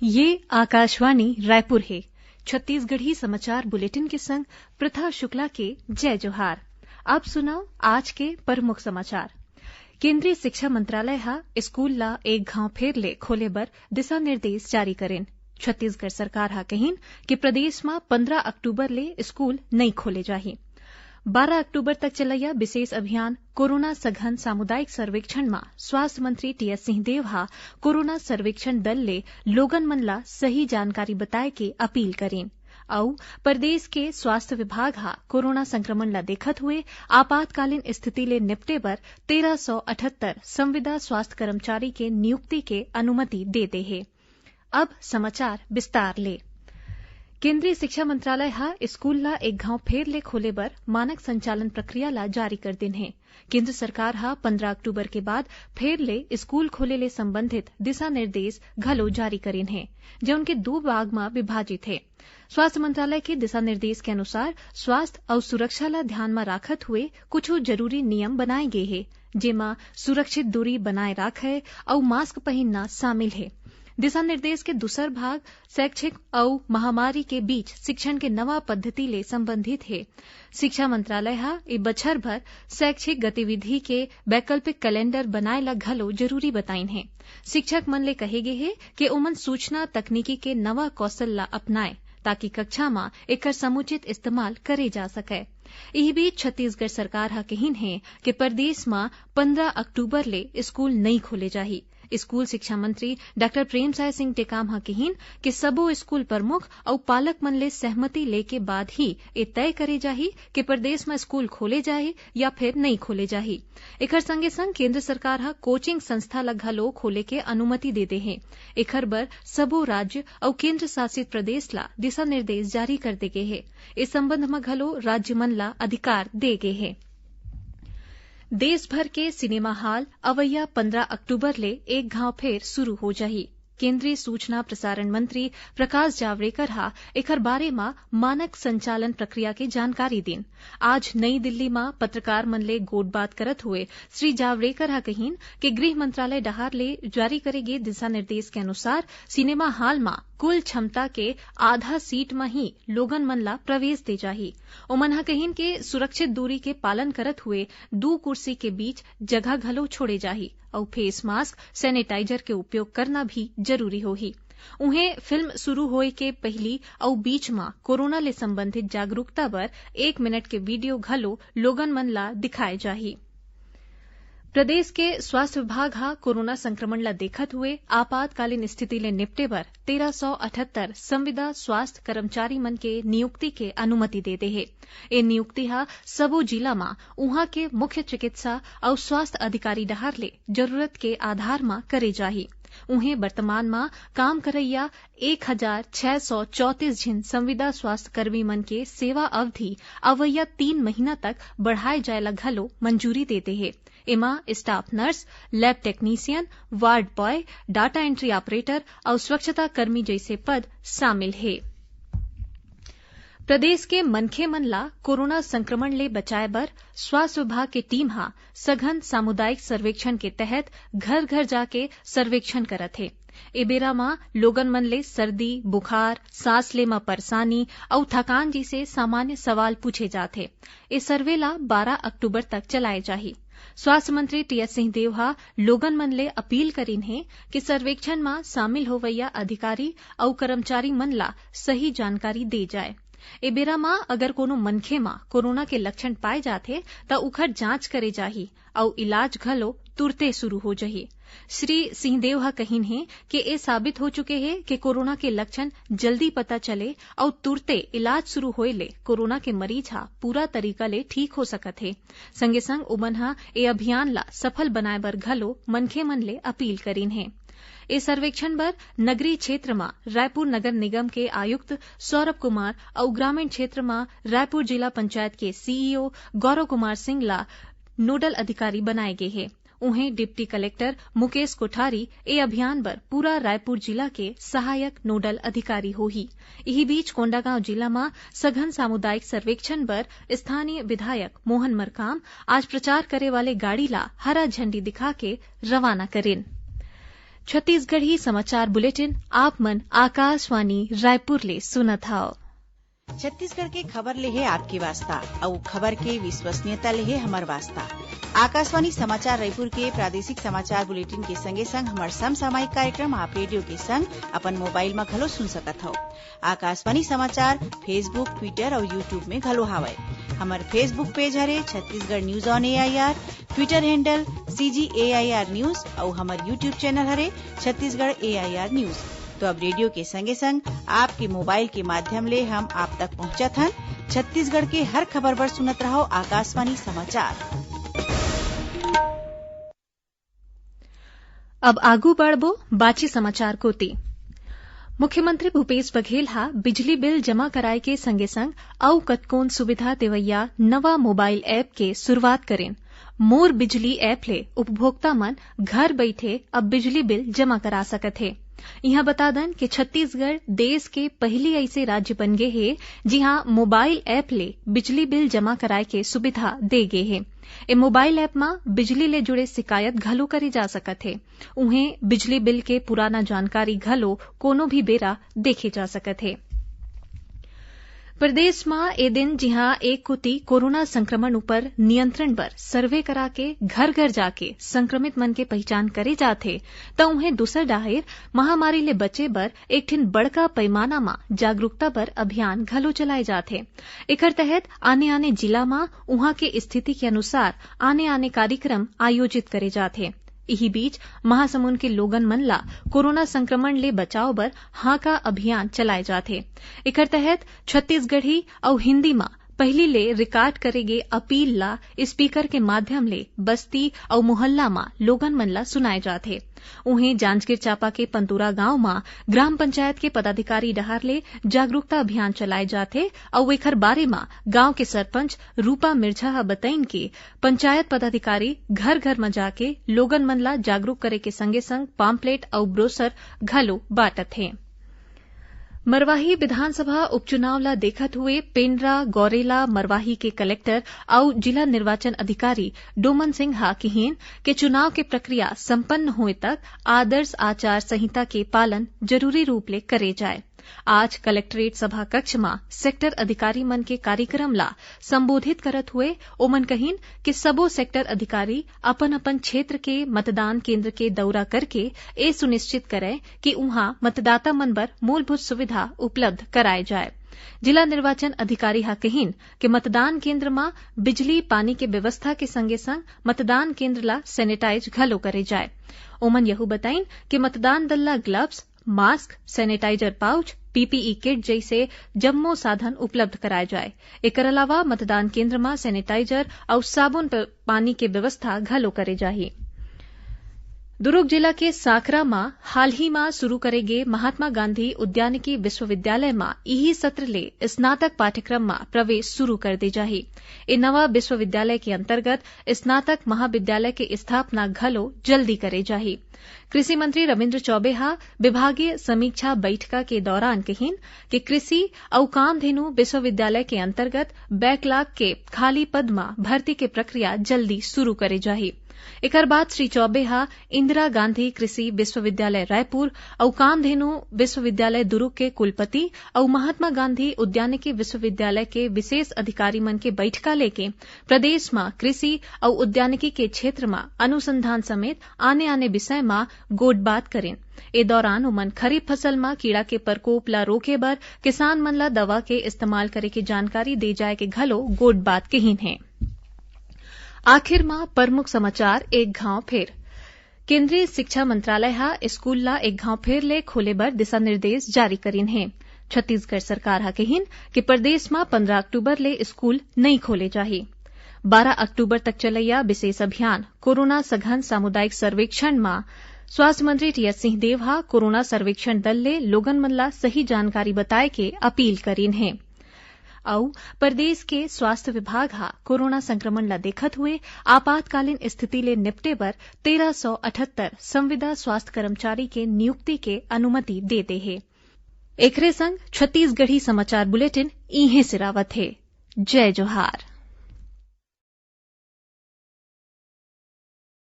ये आकाशवाणी रायपुर है। छत्तीसगढ़ी समाचार बुलेटिन के संग प्रथा शुक्ला के जय जोहार। अब सुनाओ आज के प्रमुख समाचार। केंद्रीय शिक्षा मंत्रालय हा स्कूल ला एक घाव फेर ले खोले बर दिशा निर्देश जारी करेन। छत्तीसगढ़ सरकार हा कहिन कि प्रदेश में 15 अक्टूबर ले स्कूल नहीं खोले जाही। 12 अक्टूबर तक चलैया विशेष अभियान कोरोना सघन सामुदायिक सर्वेक्षण में स्वास्थ्य मंत्री टीएस सिंहदेव हा कोरोना सर्वेक्षण दल ले लोगन मन ला सही जानकारी बताए के अपील करेन। औ प्रदेश के स्वास्थ्य विभाग हा कोरोना संक्रमण ला देखत हुए आपातकालीन स्थिति ले निपटे बर 1378 संविदा स्वास्थ्य कर्मचारी के नियुक्ति के अनुमति दे दे है। अब समाचार विस्तार ले। केंद्रीय शिक्षा मंत्रालय हा स्कूल ला एक घाव फेर ले खोले बर मानक संचालन प्रक्रिया ला जारी कर दिन है। केंद्र सरकार हा 15 अक्टूबर के बाद फेर ले स्कूल खोले ले संबंधित दिशा निर्देश घलो जारी करेन है, जो उनके 2 भाग में विभाजित है। स्वास्थ्य मंत्रालय के दिशा निर्देश के अनुसार स्वास्थ्य और सुरक्षा ला ध्यान में राखत हुए कुछ जरूरी नियम बनाए गए हैं, जेमा सुरक्षित दूरी बनाए राखे और मास्क पहनना शामिल है। दिशा निर्देश के दूसर भाग शैक्षिक और महामारी के बीच शिक्षण के नवा पद्धति ले संबंधित है। शिक्षा मंत्रालय हा ए बछर भर शैक्षिक गतिविधि के वैकल्पिक कैलेंडर बनाए ला घलो जरूरी बताइन है। शिक्षक मन ले कहे गे है कि ओमन सूचना तकनीकी के नवा कौशल ला अपनाए ताकि कक्षा में एकर समुचित इस्तेमाल करे जा सके। इही बीच छत्तीसगढ़ सरकार हा कहिन है कि प्रदेश में 15 अक्टूबर ले स्कूल नहीं खोले जाही। स्कूल शिक्षा मंत्री डॉक्टर प्रेमसाय सिंह टेकाम हा कहिन कि सबो स्कूल प्रमुख और पालक मन ले सहमति ले के बाद ही ए तय करे जाही कि प्रदेश में स्कूल खोले जाही या फिर नहीं खोले जाही। एकर संगे संग केंद्र सरकार हा कोचिंग संस्था ला घलो खोले के अनुमति दे दे है। एकर बर सबो राज्य और केंद्र शासित प्रदेश ला दिशा निर्देश जारी कर दे गे है। इस संबंध में घलो राज्य मन ला अधिकार दे गे है। देश भर के सिनेमा हॉल अवैया 15 अक्टूबर ले एक घाव फेर शुरू हो जाही। केंद्रीय सूचना प्रसारण मंत्री प्रकाश जावड़ेकर हा एकर बारे में मानक संचालन प्रक्रिया के जानकारी दिन। आज नई दिल्ली में पत्रकार मन ले गोटबात करत हुए श्री जावड़ेकर हा कहिन कि गृह मंत्रालय डहार ले जारी करे गे दिशा निर्देश के अनुसार सिनेमा हॉल में कुल क्षमता के आधा सीट में ही लोगन मन ला प्रवेश दे जाही। ओमन हा कहिन के सुरक्षित दूरी के पालन करत हुए 2 कुर्सी के बीच जगह घलो छोड़े जाही और फेस मास्क सैनिटाइजर के उपयोग करना भी जरूरी होही। उन्हें फिल्म शुरू होए के पहली और बीच में कोरोना ले संबंधित जागरूकता बर 1 मिनट के वीडियो घलो लोगन मन ला दिखाए जाही। प्रदेश के स्वास्थ्य विभाग हा कोरोना संक्रमण ला देखत हुए आपातकालीन स्थिति ले निपटे बर 1378 संविदा स्वास्थ्य कर्मचारी मन के नियुक्ति के अनुमति दे दे है। ए नियुक्ति हा सबो जिला में उहाँ के मुख्य चिकित्सा और स्वास्थ्य अधिकारी डहार ले जरूरत के आधार में करे जाही। उन्हें वर्तमान में काम करैया 1634 जिन संविदा स्वास्थ्य कर्मी मन के सेवा अवधि अवैया 3 महीना तक बढ़ाए जाए ला घलो मंजूरी देते है। इमा staff nurse, lab technician, ward boy, data entry operator और स्वच्छता कर्मी जैसे पद शामिल है। प्रदेश के मनखे मन ला कोरोना संक्रमण ले बचाए बर स्वास्थ्य विभाग के टीम हा सघन सामुदायिक सर्वेक्षण के तहत घर घर जाके सर्वेक्षण करत है। ए बेरा में लोगन मन ले सर्दी, बुखार, सांस ले में परेशानी और थकान जैसे सामान्य सवाल पूछे जाते। ए सर्वे ला 12 अक्टूबर तक चलाए जाही। स्वास्थ्य मंत्री टीएस सिंहदेव हा लोगन मन ले अपील करीन है कि सर्वेक्षण में शामिल होवैया अधिकारी और कर्मचारी मन ला सही जानकारी दे जाए। ए बेरा में अगर कोनो मनखे में कोरोना के लक्षण पाए जाथे त उखर जांच करे जाही और इलाज घलो तुरते शुरू हो जाही। श्री सिंहदेव हा कहिन है कि ए साबित हो चुके हैं कि कोरोना के लक्षण जल्दी पता चले और तुरते इलाज शुरू होए ले कोरोना के मरीज हा पूरा तरीका ले ठीक हो सकत है। संगे संग उमन हा ए अभियान ला सफल बनाए बर घलो मनखे मन ले अपील करीन है। इस सर्वेक्षण बर नगरीय क्षेत्र में रायपुर नगर निगम के आयुक्त सौरभ कुमार और ग्रामीण क्षेत्र में रायपुर जिला पंचायत के सीईओ गौरव कुमार सिंह ला नोडल अधिकारी बनाए गए हैं। उन्हें डिप्टी कलेक्टर मुकेश कोठारी ए अभियान बर पूरा रायपुर जिला के सहायक नोडल अधिकारी होही। इही बीच कोंडागांव जिला में सघन सामुदायिक सर्वेक्षण बर स्थानीय विधायक मोहन मरकाम आज प्रचार करे वाले गाड़ी ला हरा झंडी दिखा के रवाना करेन। छत्तीसगढ़ी समाचार बुलेटिन आप मन आकाशवाणी रायपुर ले सुनत हव। छत्तीसगढ़ के खबर ले है आपके वास्ता और खबर के विश्वसनीयता ले है हमर वास्ता। आकाशवाणी समाचार रायपुर के प्रादेशिक समाचार बुलेटिन के संगे संग हमर समसामयिक कार्यक्रम आप रेडियो के संग अपन मोबाइल में घलो सुन सकत हव। आकाशवाणी समाचार फेसबुक, ट्विटर और यूट्यूब में घलो हावय। हमर फेसबुक पेज हरे Chhattisgarh news on AIR, Twitter handle CGAIR news और हमर यूट्यूब चैनल हरे छत्तीसगढ़ AIR न्यूज। तो अब रेडियो के संगे संग आपके मोबाइल के माध्यम ले हम आप तक पहुंचत हन। छत्तीसगढ़ के हर खबर पर सुनत रहो आकाशवाणी समाचार। अब आगू बढ़बो बाची समाचार कोती। मुख्यमंत्री भूपेश बघेल हा बिजली बिल जमा कराए के संगे संग अउ कतकोन सुविधा देवैया नवा मोबाइल ऐप के शुरुआत करेन। मोर बिजली ऐप ले उपभोक्ता मन घर बैठे अब बिजली बिल जमा करा सकत हे। यहां बता दन कि छत्तीसगढ़ देश के पहली ऐसे राज्य बन गे हे जिहां मोबाइल ऐप ले बिजली बिल जमा कराए के सुविधा दे गे हे। ए मोबाइल ऐप में बिजली ले जुड़े शिकायत घलो करे जा सकत हे। उहें बिजली बिल के पुराना जानकारी घलो कोनो भी बेरा देखे जा सकत हे। प्रदेश में ए दिन जिहां एक कोती कोरोना संक्रमण ऊपर नियंत्रण बर सर्वे करा के घर घर जाके संक्रमित मन के पहचान करे जाथे त उहें दूसर डाहर महामारी ले बचे बर एक ठिन बड़का पैमाना में जागरूकता बर अभियान घलो चलाए जाथे। एकर तहत आने आने जिला में उहां के स्थिति के अनुसार आने आने कार्यक्रम आयोजित करे जाथे। इही बीच महासमुंद के लोगन मन ला कोरोना संक्रमण ले बचाव बर हाका अभियान चलाए जाथे। एकर तहत छत्तीसगढ़ी और हिंदी में पहली ले रिकॉर्ड करे गे अपील ला स्पीकर के माध्यम ले बस्ती और मोहल्ला में लोगन मन ला सुनाए जाथे। उहें जांजगीर चांपा के पंतुरा गांव में ग्राम पंचायत के पदाधिकारी डहार ले जागरूकता अभियान चलाए जाथे और एकर बारे में गांव के सरपंच रूपा मिर्झा ह बताइन कि पंचायत पदाधिकारी घर घर में जाके लोगन मन ला जागरूक करे के संगे संग पाम्पलेट और ब्रोशर घलो बांटत हे। मरवाही विधानसभा उपचुनाव ला देखत हुए पेंड्रा गौरेला मरवाही के कलेक्टर और जिला निर्वाचन अधिकारी डोमन सिंह हा कहिन के चुनाव के प्रक्रिया संपन्न होए तक आदर्श आचार संहिता के पालन जरूरी रूप ले करे जाए। आज कलेक्ट्रेट सभा कक्ष में सेक्टर अधिकारी मन के कार्यक्रम ला संबोधित करत हुए ओमन कहिन कि सबो सेक्टर अधिकारी अपन अपन क्षेत्र के मतदान केंद्र के दौरा करके ए सुनिश्चित करे कि उहां मतदाता मन बर मूलभूत सुविधा उपलब्ध कराए जाए। जिला निर्वाचन अधिकारी हा कहिन कि मतदान केंद्र में बिजली पानी के व्यवस्था के संगे संग मतदान केंद्र ला सैनिटाइज घलो करे जाए। ओमन यहू बताइन कि मतदान दल ला gloves, mask, sanitiser pouch, PPE kit जैसे जम्मो साधन उपलब्ध कराए जाए। एकर अलावा मतदान केंद्र में सैनिटाइजर और साबुन पानी के व्यवस्था घलो करे जाही। दुर्ग जिला के साकरा में हाल ही में शुरू करे गे महात्मा गांधी उद्यानिकी विश्वविद्यालय में इही सत्र ले स्नातक पाठ्यक्रम में प्रवेश शुरू कर दे जाही। ए नवा विश्वविद्यालय के अंतर्गत स्नातक महाविद्यालय के स्थापना घलो जल्दी करे जाही। कृषि मंत्री रविन्द्र चौबे हा विभागीय समीक्षा बैठका के दौरान कहिन कि कृषि और कामधेनु विश्वविद्यालय के अंतर्गत बैकलॉग के खाली पद में भर्ती के प्रक्रिया जल्दी शुरू करे जाही। एकर बाद श्री चौबे हा इंदिरा गांधी कृषि विश्वविद्यालय रायपुर और कामधेनु विश्वविद्यालय दुर्ग के कुलपति और महात्मा गांधी उद्यानिकी विश्वविद्यालय के विशेष अधिकारी मन के बैठका लेके प्रदेश में कृषि और उद्यानिकी के क्षेत्र में अनुसंधान समेत आने आने विषय में गोटबात करें। ए दौरान उमन खरीफ फसल में कीड़ा के प्रकोप ला रोके बर किसान मन ला दवा के इस्तेमाल करे के जानकारी दे जाए के घलो गोटबात कहिन है। आखिर में प्रमुख समाचार एक घाव फेर। केंद्रीय शिक्षा मंत्रालय हा स्कूल ला एक घाव फेर ले खोले बर दिशा निर्देश जारी करीन है। छत्तीसगढ़ सरकार हा कहिन कि प्रदेश में 15 अक्टूबर ले स्कूल नहीं खोले जाही। 12 अक्टूबर तक चलैया विशेष अभियान कोरोना सघन सामुदायिक सर्वेक्षण में स्वास्थ्य मंत्री टीएस सिंहदेव हा कोरोना सर्वेक्षण दल ले लोगन मन ला सही जानकारी बताए के अपील करीन है। और प्रदेश के स्वास्थ्य विभाग हा कोरोना संक्रमण ला देखत हुए आपातकालीन स्थिति ले निपटे बर 1378 संविदा स्वास्थ्य कर्मचारी के नियुक्ति के अनुमति देते है। एकरे संग छत्तीसगढ़ी समाचार बुलेटिन इहे सिरावत है। जय जोहार।